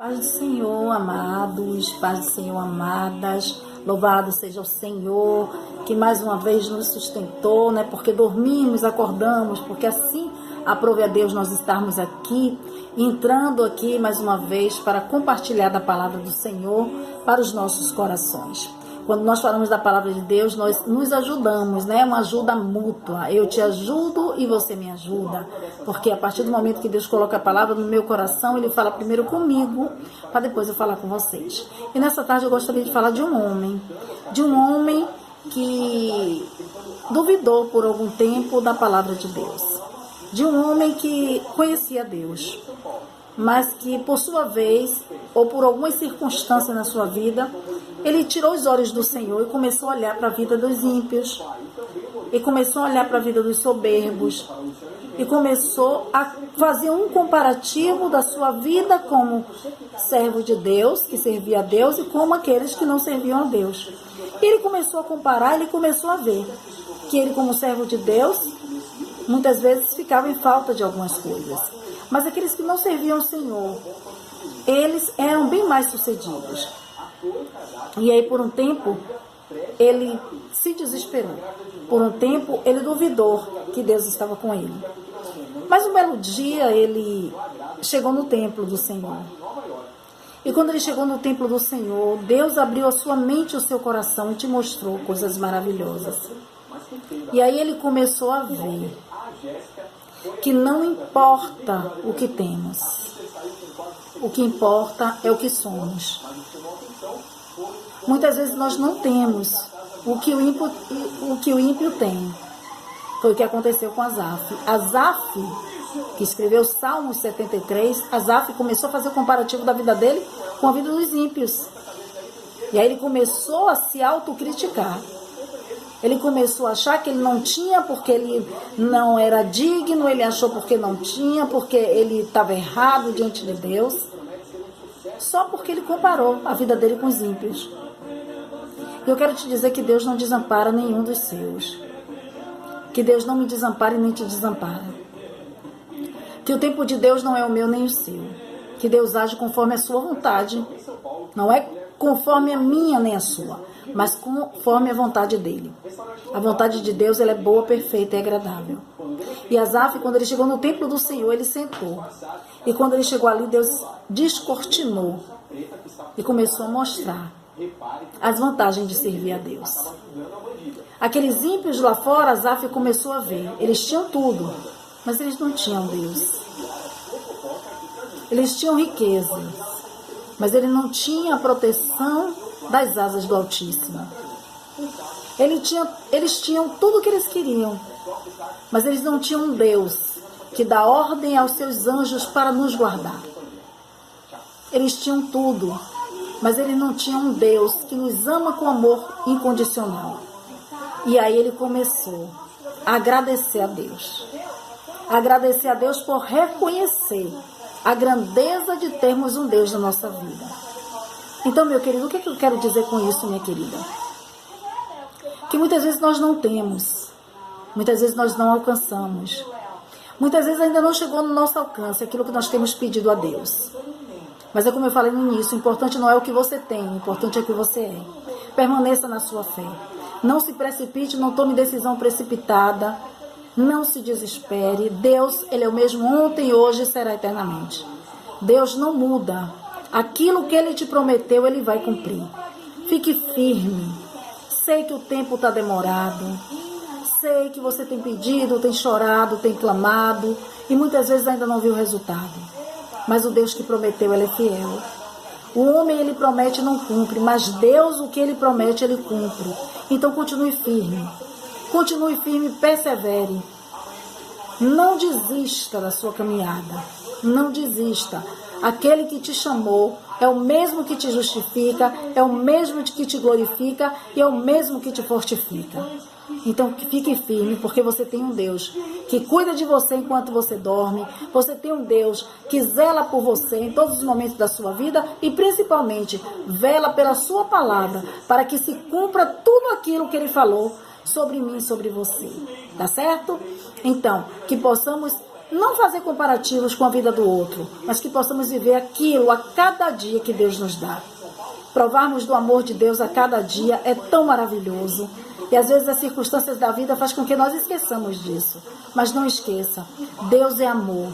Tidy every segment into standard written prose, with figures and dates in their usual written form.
Paz do Senhor, amados, paz do Senhor, amadas, louvado seja o Senhor, que mais uma vez nos sustentou, né? Porque dormimos, acordamos, porque assim aprove a Deus nós estarmos aqui, entrando aqui mais uma vez para compartilhar da palavra do Senhor para os nossos corações. Quando nós falamos da palavra de Deus, nós nos ajudamos, né? Uma ajuda mútua. Eu te ajudo e você me ajuda. Porque a partir do momento que Deus coloca a palavra no meu coração, Ele fala primeiro comigo, para depois eu falar com vocês. E nessa tarde eu gostaria de falar de um homem. De um homem que duvidou por algum tempo da palavra de Deus. De um homem que conhecia Deus, mas que por sua vez, ou por alguma circunstância na sua vida, ele tirou os olhos do Senhor e começou a olhar para a vida dos ímpios, e começou a olhar para a vida dos soberbos, e começou a fazer um comparativo da sua vida como servo de Deus, que servia a Deus, e como aqueles que não serviam a Deus. E ele começou a comparar, ele começou a ver que ele, como servo de Deus, muitas vezes ficava em falta de algumas coisas. Mas aqueles que não serviam ao Senhor, eles eram bem mais sucedidos. E aí, por um tempo, ele se desesperou. Por um tempo, ele duvidou que Deus estava com ele. Mas um belo dia, ele chegou no templo do Senhor. E quando ele chegou no templo do Senhor, Deus abriu a sua mente e o seu coração e te mostrou coisas maravilhosas. E aí ele começou a ver que não importa o que temos, o que importa é o que somos. Muitas vezes nós não temos o que o ímpio tem. Foi o que aconteceu com Asaf. Asaf, que escreveu Salmos 73, Asaf começou a fazer o comparativo da vida dele com a vida dos ímpios. E aí ele começou a se autocriticar. Ele começou a achar que ele não tinha porque ele não era digno, ele achou porque não tinha, porque ele estava errado diante de Deus, só porque ele comparou a vida dele com os ímpios. E eu quero te dizer que Deus não desampara nenhum dos seus. Que Deus não me desampara e nem te desampara. Que o tempo de Deus não é o meu nem o seu. Que Deus age conforme a sua vontade. Não é conforme a minha nem a sua, mas conforme a vontade dele. A vontade de Deus, ela é boa, perfeita e agradável. E Asaf, quando ele chegou no templo do Senhor, ele sentou. E quando ele chegou ali, Deus descortinou e começou a mostrar as vantagens de servir a Deus. Aqueles ímpios lá fora, Asaf começou a ver. Eles tinham tudo, mas eles não tinham Deus. Eles tinham riqueza, mas ele não tinha a proteção das asas do Altíssimo. Eles tinham tudo o que eles queriam, mas eles não tinham um Deus que dá ordem aos seus anjos para nos guardar. Eles tinham tudo, mas eles não tinham um Deus que nos ama com amor incondicional. E aí ele começou a agradecer a Deus. Agradecer a Deus por reconhecer a grandeza de termos um Deus na nossa vida. Então, meu querido, o que eu quero dizer com isso, minha querida? Que muitas vezes nós não temos, muitas vezes nós não alcançamos, muitas vezes ainda não chegou no nosso alcance aquilo que nós temos pedido a Deus. Mas é como eu falei no início, o importante não é o que você tem, o importante é o que você é. Permaneça na sua fé. Não se precipite, não tome decisão precipitada, não se desespere. Deus, Ele é o mesmo ontem, hoje e será eternamente. Deus não muda. Aquilo que Ele te prometeu, Ele vai cumprir. Fique firme. Sei que o tempo está demorado. Sei que você tem pedido, tem chorado, tem clamado. E muitas vezes ainda não viu o resultado. Mas o Deus que prometeu, Ele é fiel. O homem, ele promete e não cumpre. Mas Deus, o que Ele promete, Ele cumpre. Então continue firme. Continue firme, persevere. Não desista da sua caminhada. Não desista. Aquele que te chamou é o mesmo que te justifica, é o mesmo que te glorifica e é o mesmo que te fortifica. Então fique firme, porque você tem um Deus que cuida de você enquanto você dorme. Você tem um Deus que zela por você em todos os momentos da sua vida e principalmente vela pela sua palavra para que se cumpra tudo aquilo que Ele falou sobre mim e sobre você. Tá certo? Então, que possamos não fazer comparativos com a vida do outro, mas que possamos viver aquilo a cada dia que Deus nos dá. Provarmos do amor de Deus a cada dia é tão maravilhoso. E às vezes as circunstâncias da vida fazem com que nós esqueçamos disso. Mas não esqueça, Deus é amor,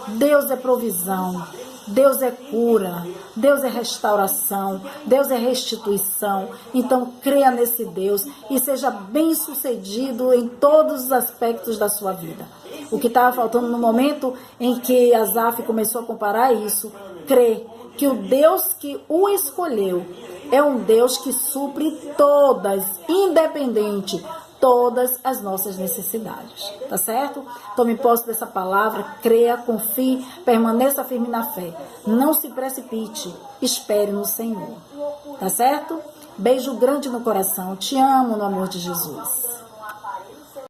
Deus é provisão, Deus é cura, Deus é restauração, Deus é restituição. Então creia nesse Deus e seja bem-sucedido em todos os aspectos da sua vida. O que estava faltando no momento em que Asaf começou a comparar isso, crê que o Deus que o escolheu é um Deus que supre todas, independente, todas as nossas necessidades, tá certo? Tome posse dessa palavra, creia, confie, permaneça firme na fé. Não se precipite, espere no Senhor, tá certo? Beijo grande no coração, te amo no amor de Jesus.